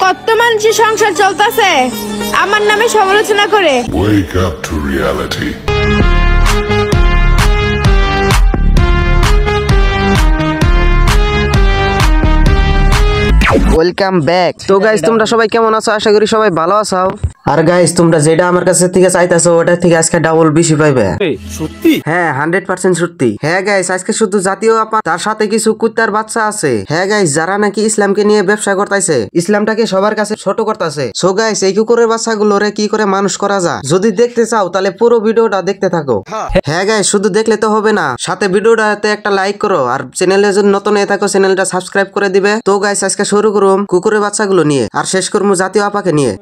কত মানুষের সংসার চলতেছে আমার নামে সমালোচনা করে। Wake up to reality. Welcome back. তো গাইস তোমরা সবাই কেমন আছো? আশা করি সবাই ভালো আছো। আর গাইস তোমরা যেটা আমার কাছে থেকে চাইতাছো ওটা থেকে আজকে ডাবল বেশি পাইবে। সত্যি? হ্যাঁ 100% সত্যি। হ্যাঁ গাইস আজকে শুধু জাতীয় আপা তার সাথে কিছু কুত্তার বাচ্চা আছে। হ্যাঁ গাইস যারা নাকি ইসলামকে নিয়ে ব্যবসা করতেছে, ইসলামটাকে সবার কাছে ছোট করতেছে। সো গাইস এই কুকুরের বাচ্চাগুলোরে কি করে মানুষ করা যায় যদি দেখতে চাও তাহলে পুরো ভিডিওটা দেখতে থাকো। হ্যাঁ গাইস শুধু দেখলে তো হবে না, সাথে ভিডিওটাতে একটা লাইক করো আর চ্যানেলে যদি নতুন হয়ে থাকো চ্যানেলটা সাবস্ক্রাইব করে দিবে। তো গাইস আজকে শুরু করুম কুকুরের বাচ্চাগুলো নিয়ে আর শেষ করবো জাতীয় আপাকে নিয়ে।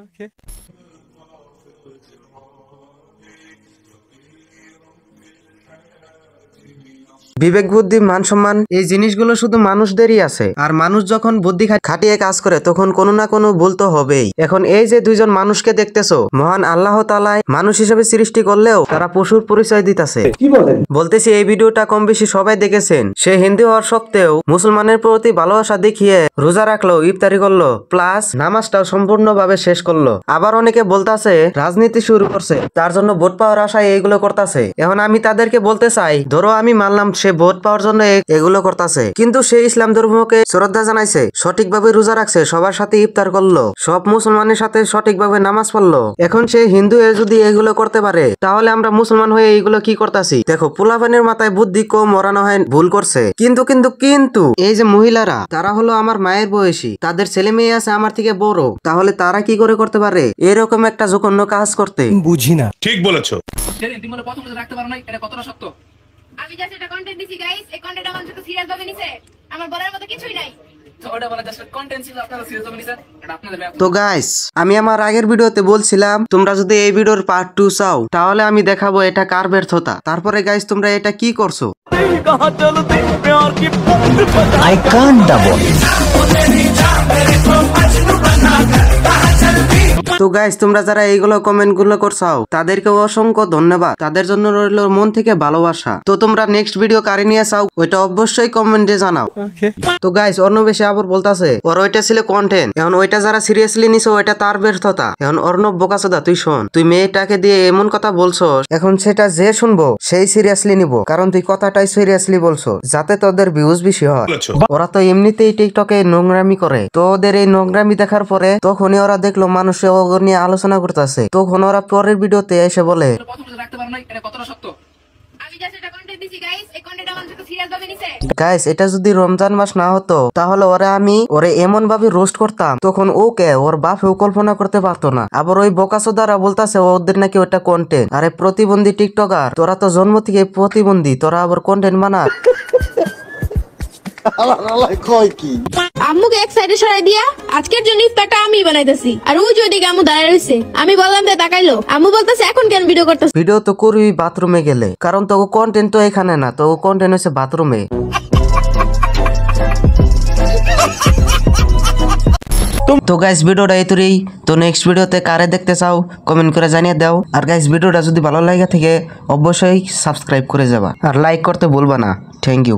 বিবেক বুদ্ধি মান সম্মান এই জিনিসগুলো শুধু মানুষদেরই আছে, আর মানুষ যখন বুদ্ধি খাটিয়ে কাজ করে তখন কোনো না কোনো ভুল তো হবেই। এখন এই যে দুইজন মানুষকে দেখতেছো, মহান আল্লাহ তাআলাই মানুষ হিসেবে সৃষ্টি করলেও তারা পশুর পরিচয় দিতেছে। কি বলেন? বলতেছি এই ভিডিওটা কম বেশি সবাই দেখেছেন। সে হিন্দু হওয়ার সত্ত্বেও মুসলমানের প্রতি ভালোবাসা দেখিয়ে রোজা রাখলো, ইফতারি করলো, প্লাস নামাজটাও সম্পূর্ণভাবে শেষ করলো। আবার অনেকে বলতাছে রাজনীতি শুরু করছে, তার জন্য ভোট পাওয়ার আশায় এইগুলো করতেছে। এখন আমি তাদেরকে বলতে চাই, ধরো আমি মানলাম সে ভোট পাওয়ার জন্য এগুলো করতেছে, কিন্তু সে ইসলাম ধর্মকে শ্রদ্ধা জানাইছে, সঠিকভাবে রোজা রাখছে, সবার সাথে ইফতার করলো, সব মুসলমানের সাথে সঠিকভাবে নামাজ পড়লো। এখন সে হিন্দু হয়ে যদি এগুলো করতে পারে তাহলে আমরা মুসলমান হয়ে এইগুলো কি করতেছি? দেখো পোলাপানের মাথায় বুদ্ধি কম ওরানো হয় ভুল করছে, কিন্তু কিন্তু কিন্তু এই যে মহিলারা তারা হলো আমার মায়ের বয়সী, তাদের ছেলে মেয়ে আছে আমার থেকে বড়, তাহলে তারা কি করে করতে পারে এরকম একটা জঘন্য কাজ করতে? বুঝি না। ঠিক বলেছো। রাখতে পারো না, এটা কতটা সত্য? আমি জাস্ট এটা কন্টেন্ট দিছি গাইস, এই কন্টেন্ট আমার সাথে সিরিয়াস ভাবে নিছে, আমার বলার মতো কিছুই নাই। তো ওটা বলা জাস্ট কন্টেন্ট ছিল, আপনারা সিরিয়াস ভাবে নিছেন, এটা আপনাদের ব্যাপার। তো গাইস আমি আমার আগের ভিডিওতে বলছিলাম তোমরা যদি এই ভিডিওর পার্ট 2 চাও তাহলে আমি দেখাবো এটা কার ব্যর্থতা। তারপরে গাইস তোমরা এটা কি করছো? I can't double. তো গাইস তোমরা যারা এইগুলো কমেন্ট গুলো করছাও তাদেরকে অসংখ্য ধন্যবাদ, তাদের জন্য রইল মন থেকে ভালোবাসা। তো তোমরা নেক্সট ভিডিও কারে নিয়ে চাও ওইটা অবশ্যই কমেন্টে জানাও। তো গাইস অর্ণব এসে আবার বলতাছে ওর ওইটা ছিল কন্টেন্ট, এখন ওইটা যারা সিরিয়াসলি নিছো ওইটা তার ব্যর্থতা। এখন অর্ণব বোকাচোদা তুই শোন, তুই মেয়েটাকে দিয়ে এমন কথা বলছস, এখন সেটা যে শুনবো সেই সিরিয়াসলি নিব, কারণ তুই কথাটাই সিরিয়াসলি বলছো যাতে তোদের ভিউজ বেশি হয়। ওরা তো এমনিতেই টিকটকে নোংরামি করে, তো ওদের এই নোংরামি দেখার পরে তখনই ওরা দেখলো মানুষে ওগর নিয়ে আলোচনা করতেছে, তখন ওরা পরের ভিডিওতে এসে বলে রাখতে পারো না, এটা কতটা সত্য? আমি জাস্ট এটা কন্টেন্ট দিছি গাইস, এই কন্টেন্ট আমার সাথে সিরিয়াস ভাবে নিছে। গাইস এটা যদি রমজান মাস না হতো তাহলে আমি এমন ভাবে রোস্ট করতাম তখন ওকে ওর বাপেও কল্পনা করতে পারতো না। আবার ওই বোকাচোদারা বলতাছে ওদের নাকি ওটা কন্টেন্ট। আরে প্রতিবন্ধী টিকটকার, তোরা তো জন্ম থেকে প্রতিবন্ধী, তোরা আবার কন্টেন্ট বানা। আম্মুকে এক সাইডে সরাই দিয়া আজকের জন্য ইফতারটা আমি বানাইতেছি, আর ওই যে ওইদিকে আম্মু দাঁড়ায় রইছে। আমি বললাম যে তাকাইলো, আম্মু বলতেছে এখন কেন ভিডিও করতেছ? ভিডিও তো করবি বাথরুমে গেলে, কারণ তো কন্টেন্ট তো এখানে না, তো কন্টেন্ট হচ্ছে বাথরুমে। তো গাইস ভিডিওটা এতই। তো নেক্সট ভিডিওতে কারে দেখতে চাও কমেন্ট করে জানিয়ে দাও। আর গাইস ভিডিওটা যদি ভালো লাগে থাকে অবশ্যই সাবস্ক্রাইব করে যাবা আর লাইক করতে ভুলবা না। Thank you.